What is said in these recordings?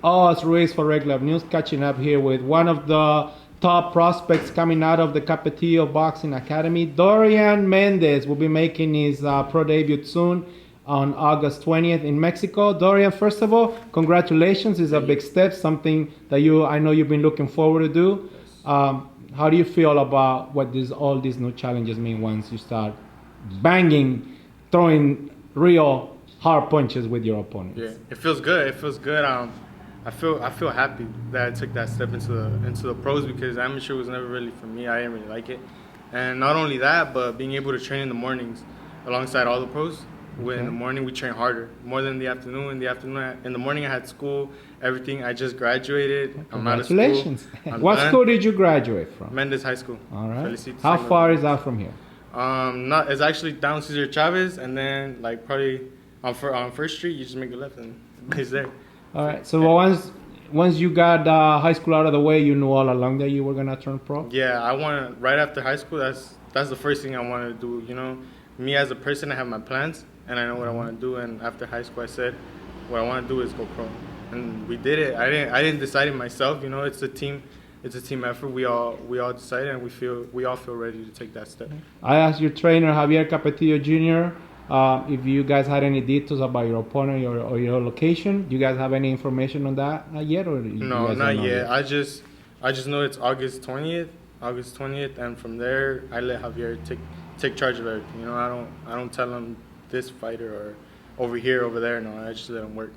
Us Ruiz for Regular News, catching up here with one of the top prospects coming out of the Capetillo Boxing Academy. Dorian Mendez will be making his pro debut soon on August 20th in Mexico. Dorian, first of all, congratulations. It's a big step, something that I know you've been looking forward to do. How do you feel about what all these new challenges mean once you start banging, throwing real hard punches with your opponents? Yeah, it feels good. It feels good. I feel happy that I took that step into the pros, because amateur was never really for me. I didn't really like it, and not only that, but being able to train in the mornings alongside all the pros. Okay. In the morning we train harder, more than the afternoon. In the morning I had school, everything. I just graduated. I'm out of school. Congratulations! What school did you graduate from? Mendez High School. All right. How far is that from here? It's actually down Cesar Chavez, and then like probably on First Street, you just make a left and it's there. All right. So once you got high school out of the way, you knew all along that you were gonna turn pro? Yeah, I want right after high school. That's the first thing I wanted to do. You know, me as a person, I have my plans and I know what I want to do. And after high school, I said, what I want to do is go pro, and we did it. I didn't decide it myself. You know, it's a team effort. We all decided, and we all feel ready to take that step. I asked your trainer Javier Capetillo Jr. If you guys had any details about your opponent or your location. Do you guys have any information on that yet, or no, not yet. I just know it's August 20th, and from there I let Javier take charge of everything. You know, I don't tell him this fighter or over here, over there. No, I just let him work.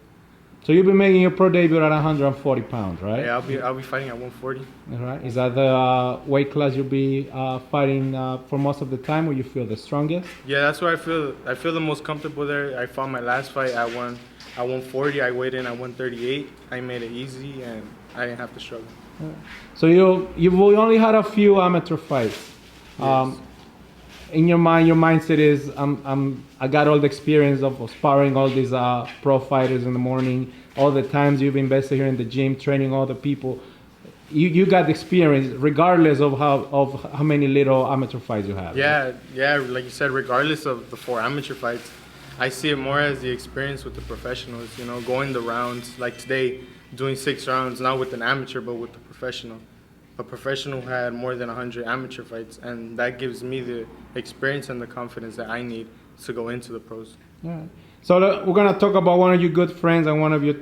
So you'll be making your pro debut at 140 pounds, right? Yeah, I'll be fighting at 140. All right. Is that the weight class you'll be fighting for most of the time, where you feel the strongest? Yeah, that's where I feel the most comfortable there. I fought my last fight at 140. I weighed in at 138. I made it easy, and I didn't have to struggle. Right. So you've only had a few amateur fights. Yes. In your mind, your mindset is I got all the experience of sparring all these pro fighters in the morning, all the times you've invested here in the gym, training all the people. You got the experience regardless of how many little amateur fights you have. Yeah, right? Yeah, like you said, regardless of the 4 amateur fights, I see it more as the experience with the professionals. You know, going the rounds, like today, doing 6 rounds, not with an amateur, but with the professional. A professional had more than 100 amateur fights, and that gives me the experience and the confidence that I need to go into the pros. Yeah. So we're gonna talk about one of your good friends and one of your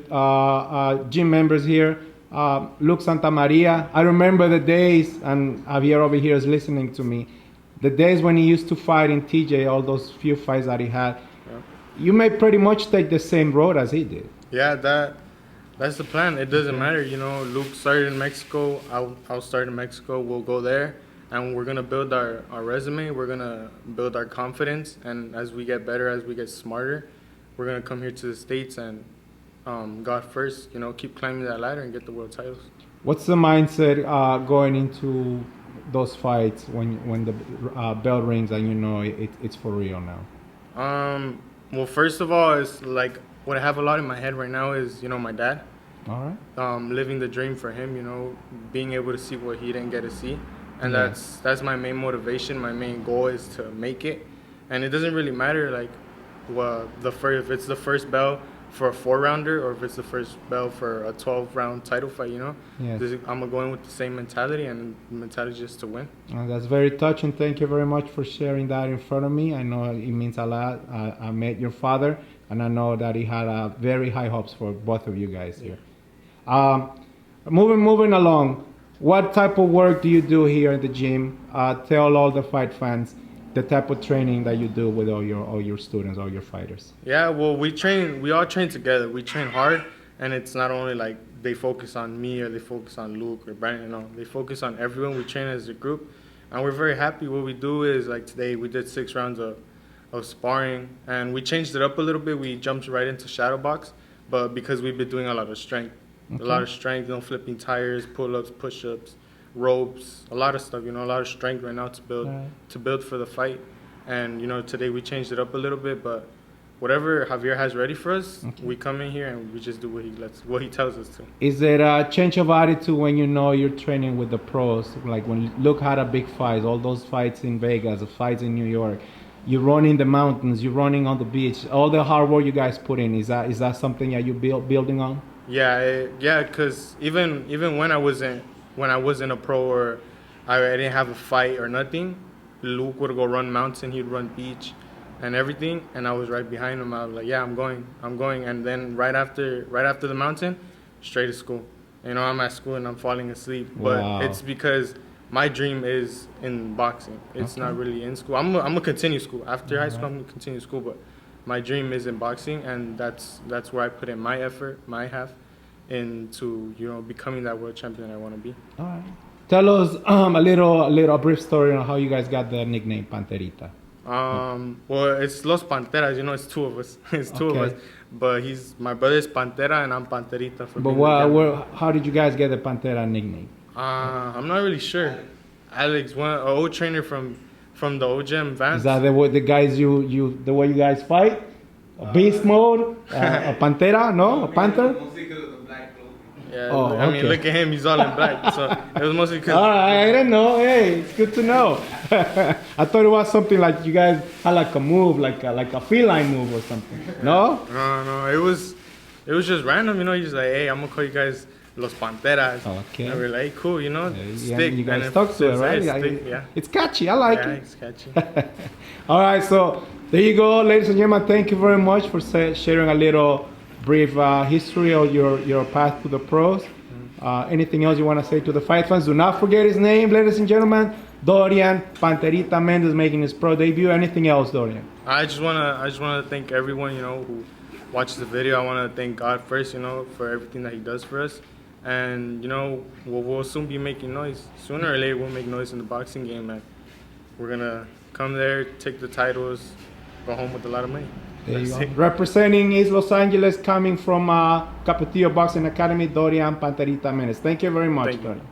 gym members here, Luke Santamaria. I remember the days, and Javier over here is listening to me, the days when he used to fight in TJ, all those few fights that he had. Yeah. You may pretty much take the same road as he did. Yeah, that's the plan. It doesn't matter, you know. Luke started in Mexico. I'll start in Mexico. We'll go there, and we're gonna build our resume. We're gonna build our confidence, and as we get better, as we get smarter, we're gonna come here to the States and God first, you know, keep climbing that ladder and get the world titles. What's the mindset going into those fights when the bell rings and you know it's for real now? Well, first of all, it's like what I have a lot in my head right now is, you know, my dad. All right. Living the dream for him, you know, being able to see what he didn't get to see, and that's my main motivation. My main goal is to make it, and it doesn't really matter like, if it's the first bell for a 4-rounder or if it's the first bell for a 12-round title fight, you know. Yes. I'm going with the same mentality, and the mentality just to win. That's very touching. Thank you very much for sharing that in front of me. I know it means a lot. I met your father, and I know that he had very high hopes for both of you guys here. Moving along, what type of work do you do here at the gym? Tell all the fight fans the type of training that you do with all your students, all your fighters. Yeah, well, we all train together. We train hard, and it's not only like they focus on me or they focus on Luke or Brandon. No, they focus on everyone. We train as a group, and we're very happy. What we do is, like today, we did 6 rounds of sparring, and we changed it up a little bit. We jumped right into shadow box, but because we've been doing a lot of strength, you know, flipping tires, pull-ups, push-ups, ropes, a lot of stuff, you know, a lot of strength right now to build for the fight. And, you know, today we changed it up a little bit, but whatever Javier has ready for us, we come in here and we just do what he tells us to. Is it a change of attitude when you know you're training with the pros? Like when Luke had a big fight, all those fights in Vegas, the fights in New York, you run in the mountains, you're running on the beach, all the hard work you guys put in, is that something that you're building on? Yeah, because even when I wasn't a pro or I didn't have a fight or nothing, Luke would go run mountain, he'd run beach, and everything, and I was right behind him. I was like, yeah, I'm going, and then right after the mountain, straight to school. You know, I'm at school and I'm falling asleep, Wow. but it's because my dream is in boxing. It's not really in school. I'm gonna continue school after high school. I'm gonna continue school, but my dream is in boxing, and that's where I put in my effort, my half, into becoming that world champion I want to be. All right. Tell us a brief story on how you guys got the nickname Panterita. Well, it's Los Panteras. It's two of us. It's two of us. But my brother is Pantera and I'm Panterita. But how did you guys get the Pantera nickname? I'm not really sure. Alex, an old trainer from the OGM Vance. Is that the way you guys fight? A beast mode? A Pantera? No? A Panther? Yeah, Oh, I mean, okay. look at him. He's all in black. So it was mostly because. I didn't know. Hey, it's good to know. I thought it was something like you guys had like a move, like a feline move or something. No? No. It was just random. He's just like, hey, I'm gonna call you guys Los Panteras. Okay. And we're like, hey, cool. Stick. You guys and stuck to it, right? Yeah. It's catchy. I like it. It's catchy. All right, so there you go, ladies and gentlemen. Thank you very much for sharing a little brief history of your path to the pros. Anything else you want to say to the fight fans? Do not forget his name, ladies and gentlemen. Dorian Panterita Mendez making his pro debut. Anything else, Dorian? I just wanna thank everyone who watches the video. I want to thank God first, for everything that He does for us, and we'll soon be making noise. Sooner or later, we'll make noise in the boxing game, and we're gonna come there, take the titles, go home with a lot of money. There you go. Representing East Los Angeles, coming from Capetillo Boxing Academy, Dorian Panterita Mendez. Thank you very much, Dorian.